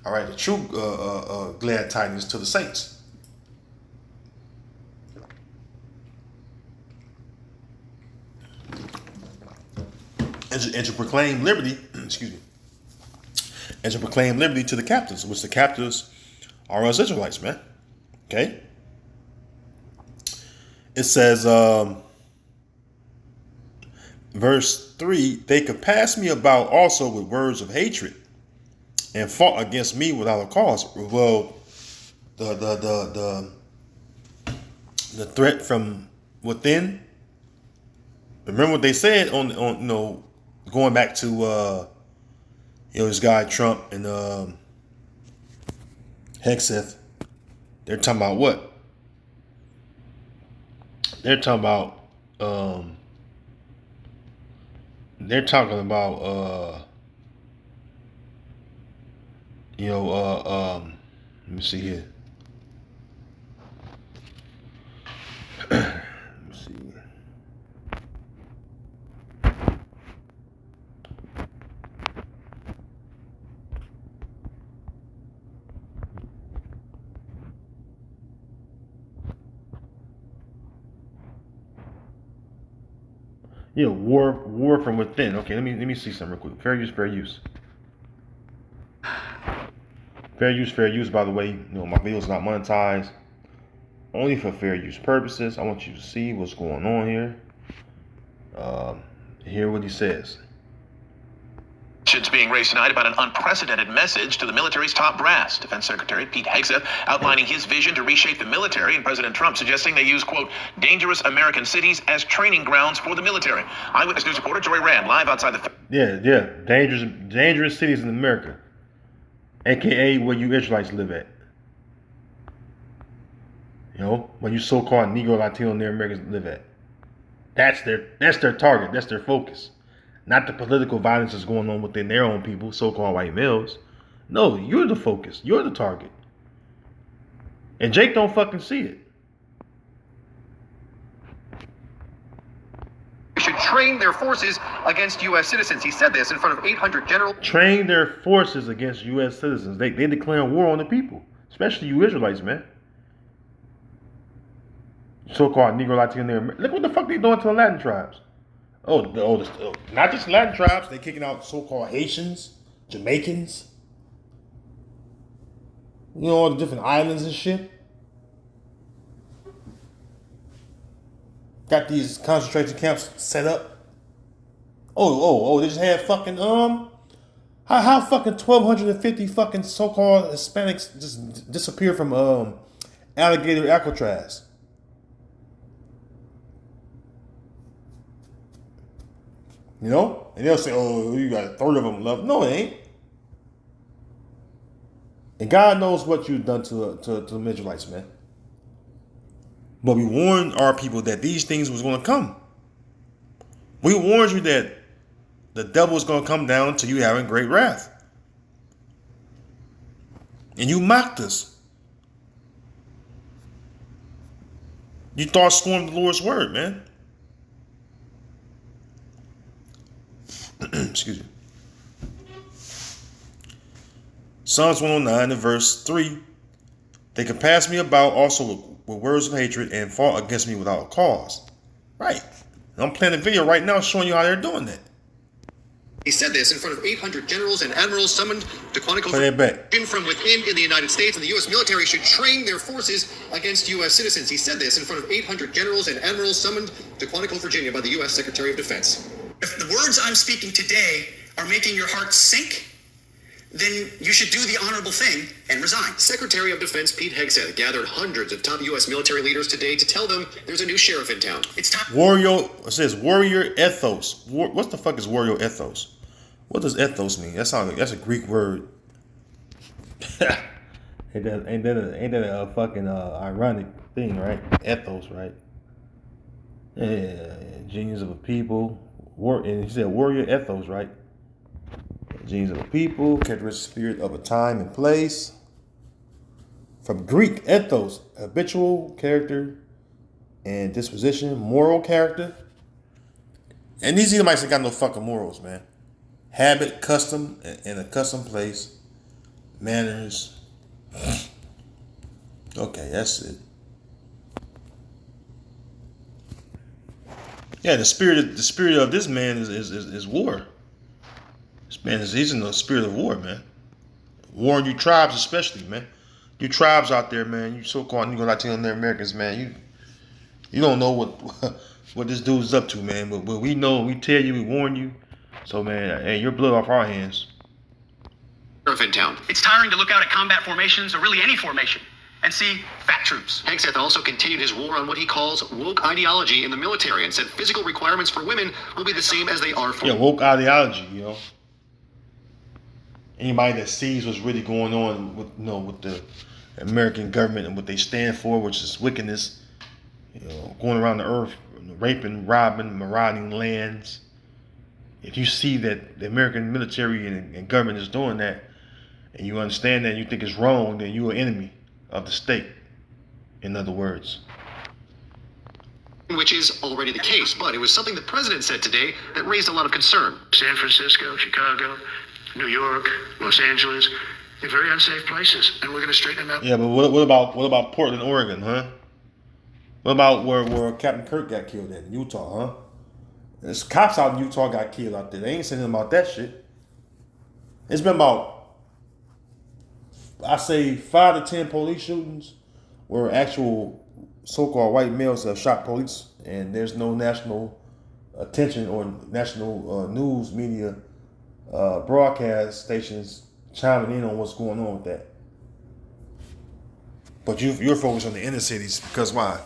All right, the true glad tidings to the saints. And to proclaim liberty, and to proclaim liberty to the captives, which the captives are us Israelites, man. Okay? It says, verse 3, they compassed me about also with words of hatred and fought against me without a cause. Well, the threat from within. Remember what they said on going back to this guy Trump and Hegseth. They're talking about what? They're talking about let me see here. Let me see. War from within. Okay, let me see something real quick. Fair use, fair use. Fair use, by the way, my video is not monetized. Only for fair use purposes. I want you to see what's going on here. Hear what he says. Questions being raised tonight about an unprecedented message to the military's top brass. Defense Secretary Pete Hegseth outlining his vision to reshape the military, and President Trump suggesting they use, quote, dangerous American cities as training grounds for the military. Eyewitness News reporter Joy Rand live outside the... Dangerous cities in America, aka where you Israelites live at. You know, where you so-called Negro, Latino, and Americans live at. That's their target. That's their focus. Not the political violence that's going on within their own people, so-called white males. No, you're the focus. You're the target. And Jake don't fucking see it. Should train their forces against U.S. citizens. He said this in front of 800 generals. Train their forces against U.S. citizens. They declare war on the people, especially you Israelites, man. So-called Negro, Latino. Look what the fuck they doing to the Latin tribes. Not just Latin tribes. They kicking out so-called Haitians, Jamaicans. You know, all the different islands and shit. Got these concentration camps set up. They just had fucking how fucking 1,250 fucking so-called Hispanics just disappeared from Alligator Alcatraz. You know? And they'll say, oh, you got a third of them left. No, it ain't. And God knows what you've done to the Israelites, man. But we warned our people that these things was going to come. We warned you that the devil is going to come down to you having great wrath. And you mocked us. You thought scorned the Lord's word, man. Excuse me. Psalms 109 and verse 3. They compassed me about also with words of hatred and fought against me without a cause. Right. And I'm playing a video right now showing you how they're doing that. He said this in front of 800 generals and admirals summoned to chronicle from within in the United States, and the U.S. military should train their forces against U.S. citizens. He said this in front of 800 generals and admirals summoned to Quantico, Virginia by the U.S. Secretary of Defense. If the words I'm speaking today are making your heart sink, then you should do the honorable thing and resign. Secretary of Defense Pete Hegseth gathered hundreds of top U.S. military leaders today to tell them there's a new sheriff in town. It's time. It says warrior ethos. What the fuck is warrior ethos? What does ethos mean? That's a Greek word. ain't that a fucking ironic thing, right? Ethos, right? Yeah, genius of a people. And he said warrior ethos, right? Genius of a people, characteristic spirit of a time and place. From Greek, ethos, habitual character and disposition, moral character. And these Edomites ain't got no fucking morals, man. Habit, custom, in a custom place, manners. Okay, that's it. Yeah, the spirit of this man is war. This man he's in the spirit of war, man. Warring you tribes especially, man. You tribes out there, man. You so-called Negro, Latino, Americans, man. You don't know what this dude's up to, man. But we know, we tell you, we warn you. So, man, hey, your blood off our hands. In town. It's tiring to look out at combat formations, or really any formation, and see fat troops. Hegseth also continued his war on what he calls woke ideology in the military and said physical requirements for women will be the same as they are for... Yeah, woke ideology, you know. Anybody that sees what's really going on with the American government and what they stand for, which is wickedness, going around the earth, raping, robbing, marauding lands. If you see that the American military and government is doing that, and you understand that and you think it's wrong, then you're an enemy of the state, in other words. Which is already the case, but it was something the president said today that raised a lot of concern. San Francisco, Chicago, New York, Los Angeles, they're very unsafe places, and we're going to straighten them out. Yeah, but what about Portland, Oregon, huh? What about where Captain Kirk got killed in Utah, huh? There's cops out in Utah got killed out there. They ain't saying about that shit. It's been about, I say, 5 to 10 police shootings where actual so-called white males have shot police, and there's no national attention or national news media broadcast stations chiming in on what's going on with that. But you're focused on the inner cities because why?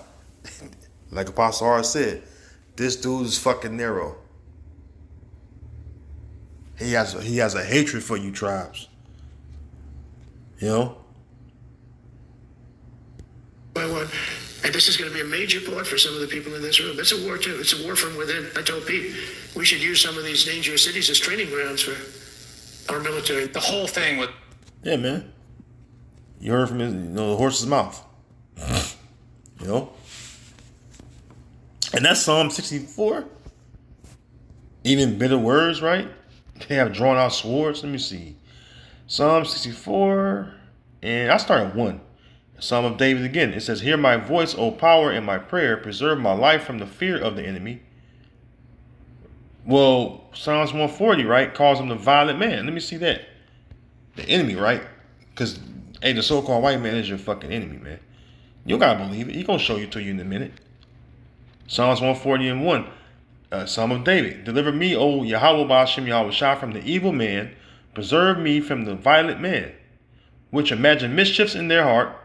Like Apostle R said, this dude is fucking narrow. He has a hatred for you tribes. You know? And this is going to be a major part for some of the people in this room. It's a war too. It's a war from within. I told Pete we should use some of these dangerous cities as training grounds for our military. The whole thing with Yeah, man. You heard from the horse's mouth. You know? And that's Psalm 64. Even bitter words, right? They have drawn out swords. Let me see. Psalm 64. And I start at 1. Psalm of David again. It says, hear my voice, O power, in my prayer. Preserve my life from the fear of the enemy. Well, Psalms 140, right? Calls him the violent man. Let me see that. The enemy, right? Because, hey, the so-called white man is your fucking enemy, man. You gotta believe it. He gonna show you to you in a minute. Psalms 140 and 1. Psalm of David. Deliver me, O Yahweh Ba'ashem Yahweh Shah, from the evil man. Preserve me from the violent man, which imagine mischiefs in their heart.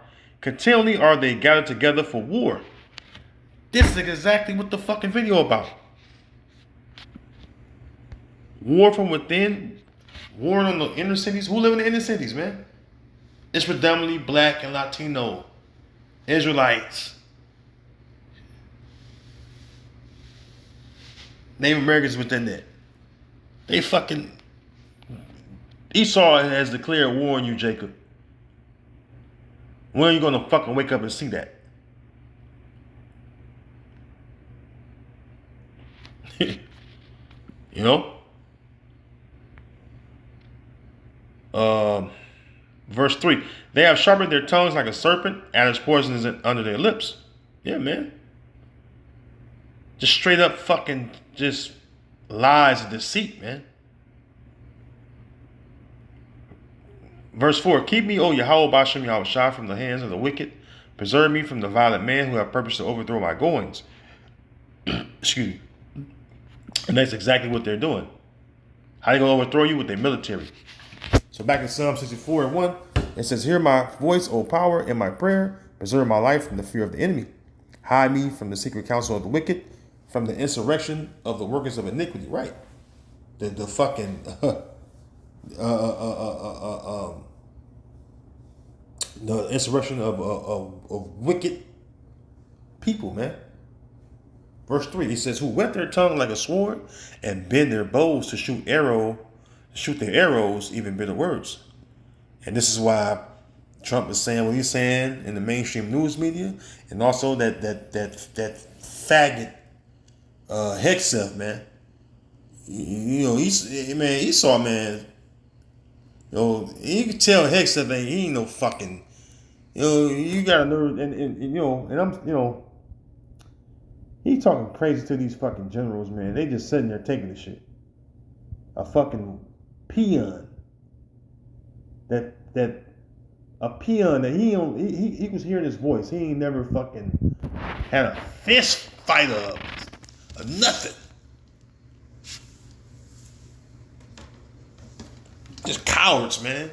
Continually are they gathered together for war. This is exactly what the fucking video about. War from within. War on the inner cities. Who live in the inner cities, man? It's predominantly black and Latino. Israelites. Native Americans within that. They fucking... Esau has declared war on you, Jacob. When are you gonna fucking wake up and see that? You know? Verse 3. They have sharpened their tongues like a serpent, and its poison is under their lips. Yeah, man. Just straight up fucking just lies and deceit, man. Verse 4, keep me, O Yahweh Ba'ashem Yahweh Shah, from the hands of the wicked. Preserve me from the violent man who have purposed to overthrow my goings. Excuse me. And that's exactly what they're doing. How they going to overthrow you? With their military. So back in Psalm 64 and 1, it says, hear my voice, O power, in my prayer. Preserve my life from the fear of the enemy. Hide me from the secret counsel of the wicked, from the insurrection of the workers of iniquity. Right. The fucking... the insurrection of wicked people, man. Verse 3, he says, who whet their tongue like a sword and bend their bows to shoot their arrows, even bitter words. And this is why Trump is saying what he's saying in the mainstream news media, and also that faggot Hegseth, man. You know, Esau, man. You know, you can tell Hegseth he ain't no fucking. You know, you gotta know, and you know, and I'm, you know, he's talking crazy to these fucking generals, man. They just sitting there taking the shit. A fucking peon. A peon that he was hearing his voice. He ain't never fucking had a fist fight of nothing. Just cowards, man.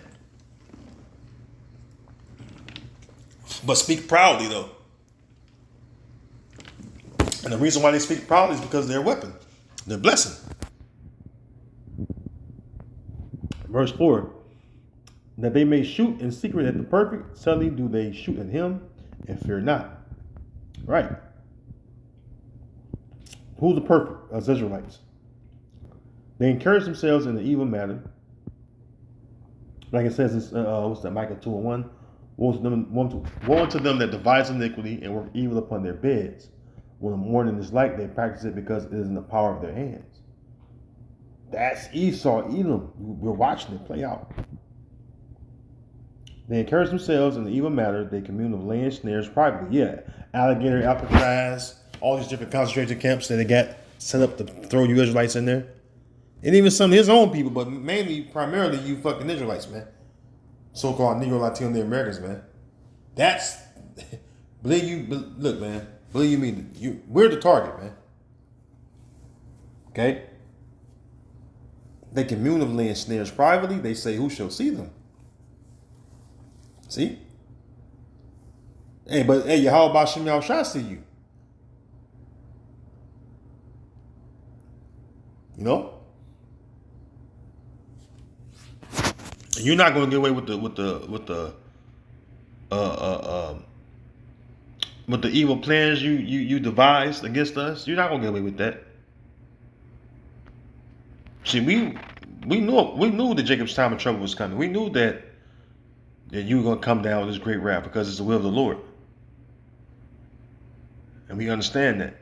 But speak proudly, though. And the reason why they speak proudly is because they're a weapon. They're a blessing. Verse 4. That they may shoot in secret at the perfect, suddenly do they shoot at him and fear not. Right. Who's the perfect? As Israelites. They encourage themselves in the evil matter. Like it says in what's that, Micah 2 and 1. Woe unto them that devise iniquity and work evil upon their beds. When the morning is light, they practice it because it is in the power of their hands. That's Esau, Edom. We're watching it play out. They encourage themselves in the evil matter. They commune of laying snares privately. Yeah, Alligator, Alcatraz, all these different concentration camps that they got set up to throw you Israelites in there. And even some of his own people, but primarily you fucking Israelites, man. So-called Negro, Latino, Native Americans, man. That's, look, man, believe me, we're the target, man. Okay? They communally and snares privately. They say, who shall see them? See? Hey, but hey, Yahweh Bashem Yahweh shall see you. You know? You're not gonna get away with the evil plans you devised against us. You're not gonna get away with that. See, we knew that Jacob's time of trouble was coming. We knew that you were gonna come down with this great wrath because it's the will of the Lord, and we understand that.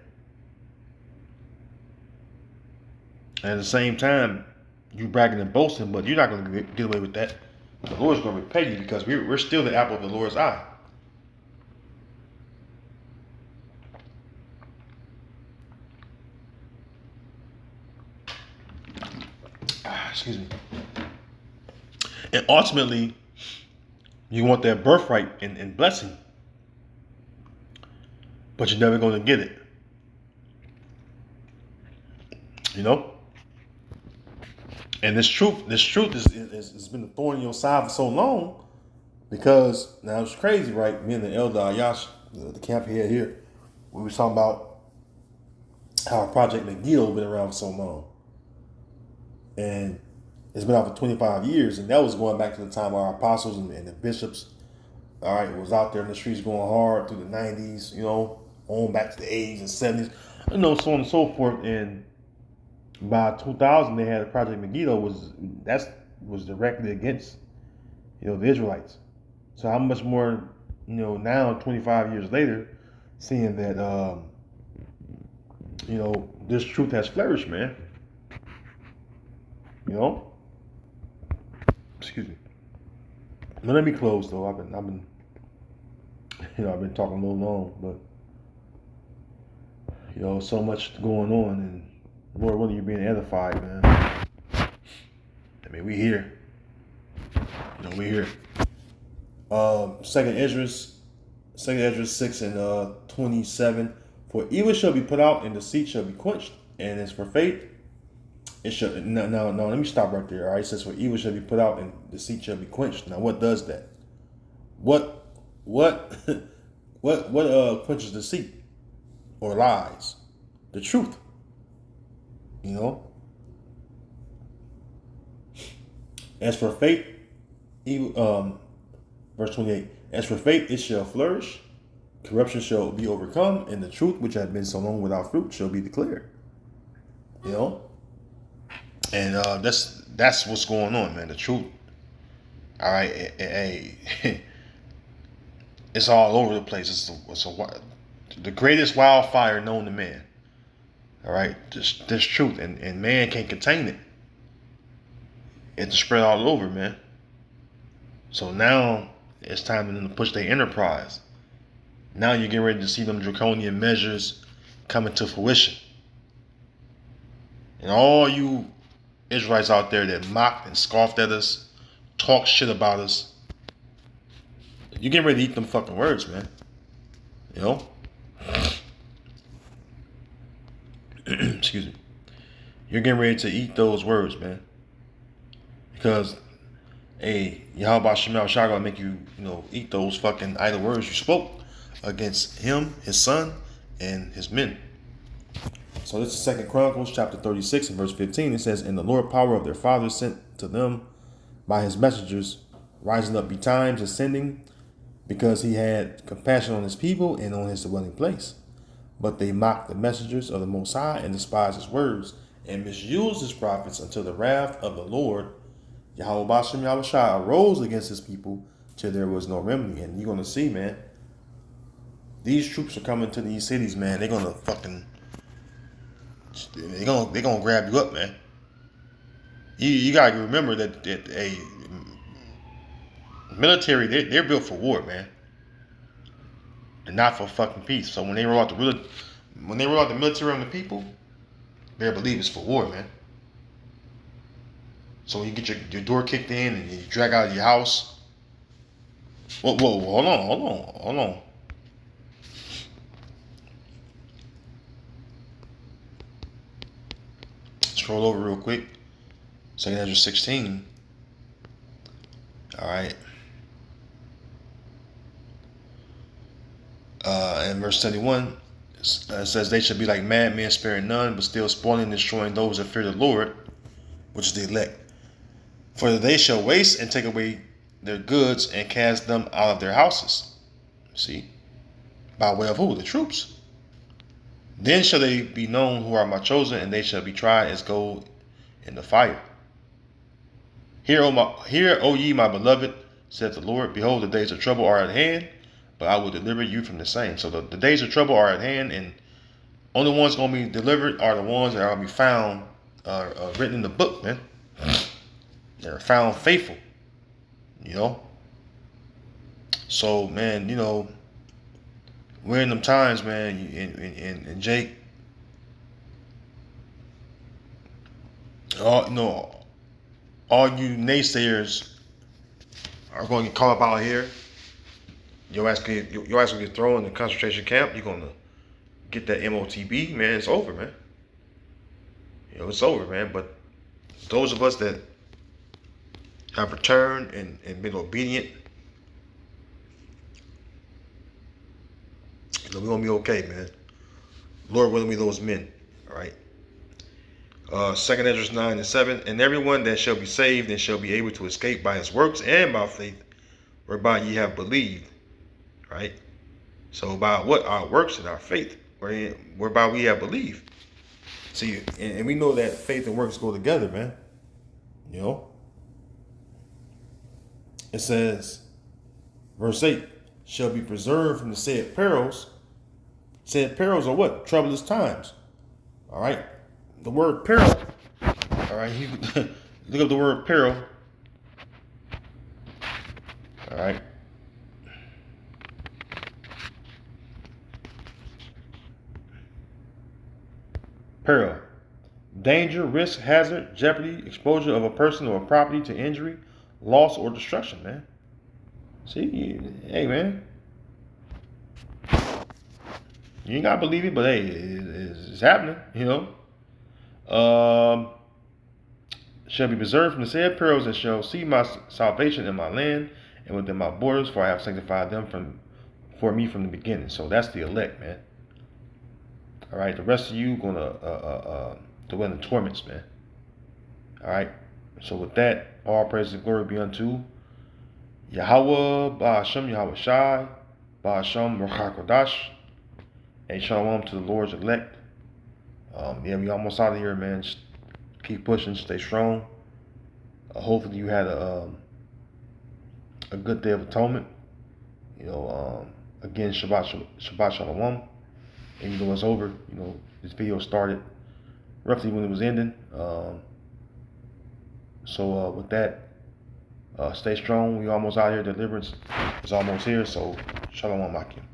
And at the same time, you bragging and boasting, but you're not gonna get away with that. The Lord's gonna repay you because we're still the apple of the Lord's eye. Excuse me. And ultimately, you want that birthright and blessing, but you're never going to get it. You know? And this truth has been a thorn in your side for so long, because now it's crazy, right? Me and the elder Ayash, the camp head here, we were talking about how Project Megiddo been around for so long. And it's been out for 25 years, and that was going back to the time our apostles and the bishops, all right, was out there in the streets going hard through the 90s, you know, on back to the 80s and 70s, you know, so on and so forth. And by 2000, they had Project Megiddo was directly against, you know, the Israelites. So how much more, you know, now 25 years later, seeing that, you know, this truth has flourished, man. You know, excuse me. But let me close though. I've been, you know, I've been talking a little long, but you know, so much going on, and Lord willing, you're being edified, man. I mean, we here. You know, we here. Second Ezra 6 and 27. For evil shall be put out, and deceit shall be quenched, and as for faith, it shall no. Let me stop right there. All right, it says for evil shall be put out, and deceit shall be quenched. Now, what does that? What quenches deceit or lies? The truth. You know. As for faith, evil, verse 28. As for faith, it shall flourish. Corruption shall be overcome, and the truth, which had been so long without fruit, shall be declared. You know. And that's what's going on, man. The truth. All right, it's all over the place. It's the greatest wildfire known to man. All right, this truth, and man can't contain it. It's spread all over, man. So now it's time for them to push their enterprise. Now you're getting ready to see them draconian measures coming to fruition. And all you Israelites out there that mocked and scoffed at us, talk shit about us, you getting ready to eat them fucking words, man. You know? Excuse me. You're getting ready to eat those words, man. Because, hey, Yahweh Shemel Shah gonna make you, you know, eat those fucking idle words you spoke against him, his son, and his men. So this is 2 Chronicles chapter 36 and verse 15. It says, "And the Lord power of their fathers sent to them by his messengers, rising up betimes, ascending, because he had compassion on his people and on his dwelling place. But they mocked the messengers of the Most High and despised his words, and misused his prophets until the wrath of the Lord, Yahweh Bashem Yahweh Shai, arose against his people till there was no remedy." And you're going to see, man, these troops are coming to these cities, man. They're going to fucking... They're gonna grab you up, man. You gotta remember that a military, they're built for war, man, and not for fucking peace. So when they roll out the military on the people, they believe it's for war, man. So when you get your door kicked in and you drag out of your house, whoa, hold on. Scroll over real quick. 2 Ezra 16. All right. In verse 71, it says, they shall be like madmen, sparing none, but still spoiling and destroying those that fear the Lord, which is the elect. For they shall waste and take away their goods and cast them out of their houses. See? By way of who? The troops. Then shall they be known who are my chosen, and they shall be tried as gold in the fire. Hear, O ye my beloved, saith the Lord. Behold, the days of trouble are at hand, but I will deliver you from the same. So the days of trouble are at hand, and only ones going to be delivered are the ones that are going to be found written in the book, man. They're found faithful, you know. So, man, you know, we're in them times, man, and Jake, all you naysayers are going to get caught up out here. Your ass will get thrown in the concentration camp. You're going to get that MOTB, man. It's over, man. You know, it's over, man. But those of us that have returned and been obedient, you know, we're going to be okay, man. Lord willing, we those men, all right? 2 Ezra 9 and 7, and everyone that shall be saved and shall be able to escape by his works and by faith, whereby ye have believed, right? So by what? Our works and our faith, whereby we have believed. See, and we know that faith and works go together, man. You know? It says, verse 8, shall be preserved from the said perils. Said perils are what? Troublous times. All right? The word peril. All right? Look up the word peril. All right? Peril. Danger, risk, hazard, jeopardy, exposure of a person or a property to injury, loss, or destruction, man. See, hey, man. You ain't got to believe it, but hey, it's happening, you know. Shall be preserved from the said perils, and shall see my salvation in my land and within my borders, for I have sanctified them for me from the beginning. So that's the elect, man. All right, the rest of you gonna dwell in torments, man. All right. So with that, all praise and glory be unto Yahweh, Ba'ashem, Yahweh Shai, Ba'ashem, Ruach HaKodesh, and shalom to the Lord's elect. Yeah, we almost out of here, man. Just keep pushing, stay strong. Hopefully you had a good day of atonement. You know, again, Shabbat Shalom. And you know it's over. You know, this video started roughly when it was ending. So with that, stay strong. We almost out here. Deliverance is almost here. So Shalom Akim.